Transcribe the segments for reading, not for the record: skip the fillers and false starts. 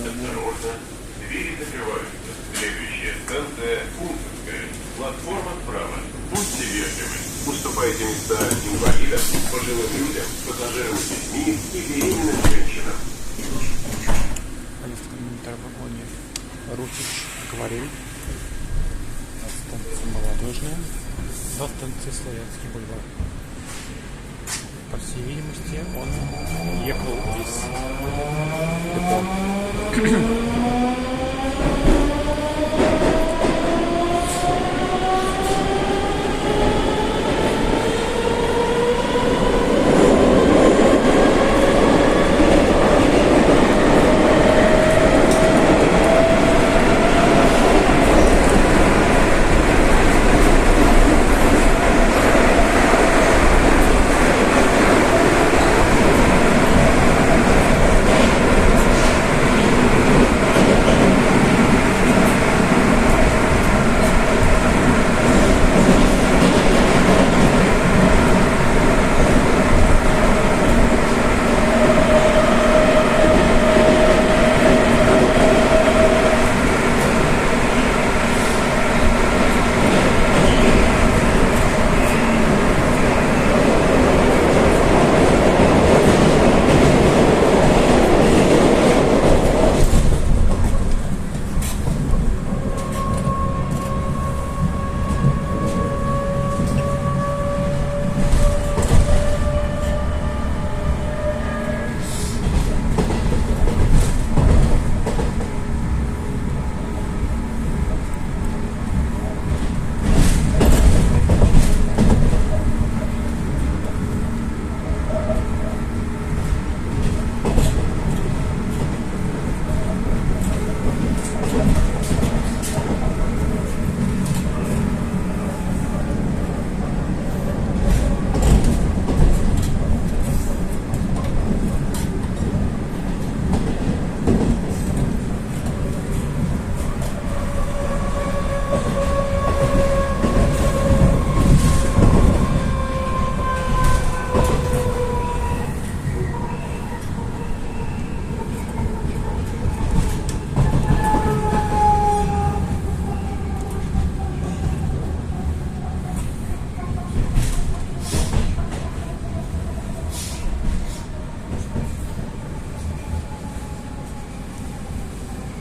Осторожно, двери закрываются. Следующая станция Пунктовская. Платформа справа. Будьте вежливы. Уступайте места инвалидам, пожилым людям, пассажирам с детьми и беременным женщинам. Поездка на метровагоне Русич, Акварель. От станции Молодежная до станции Славянский бульвар. По всей видимости, он ехал из депо.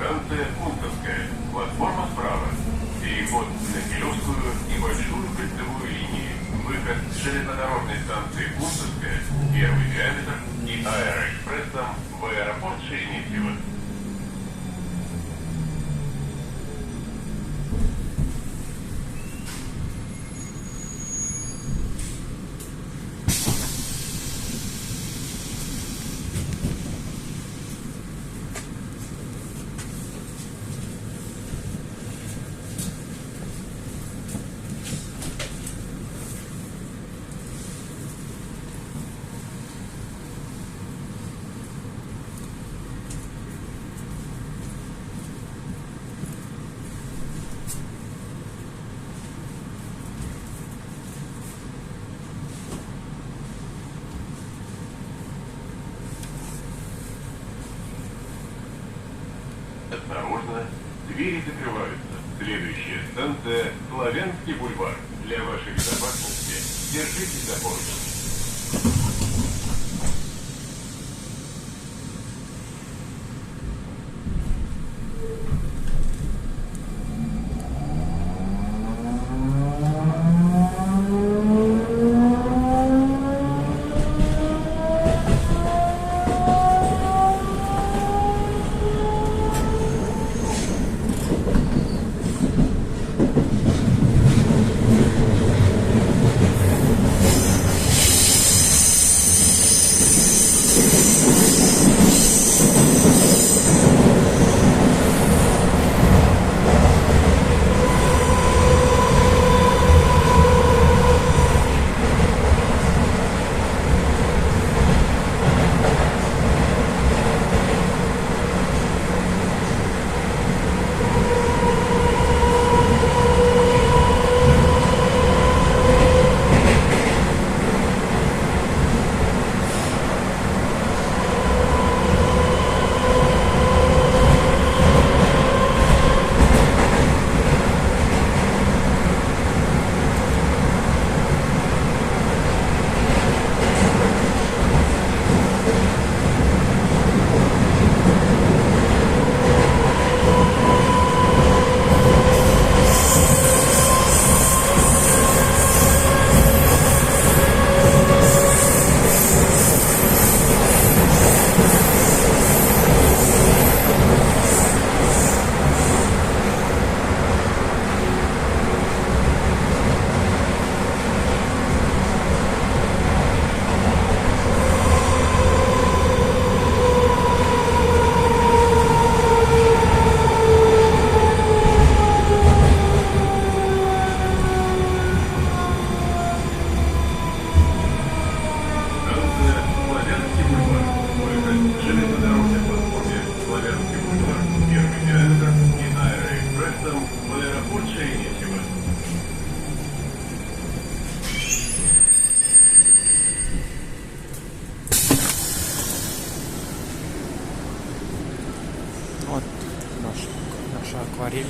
Станция Пунктовская. Платформа справа. Переход на Килевскую и Большую кольцевую линии. Выход с железнодорожной станции Пунктовская, первый диаметр и аэроэкспрессом в аэропорт Шереметьево. Осторожно, двери закрываются. Следующая станция Славянский бульвар. Для вашей безопасности держитесь за поручень. рейсом в аэропорт Шереметьево. Вот наша акварель.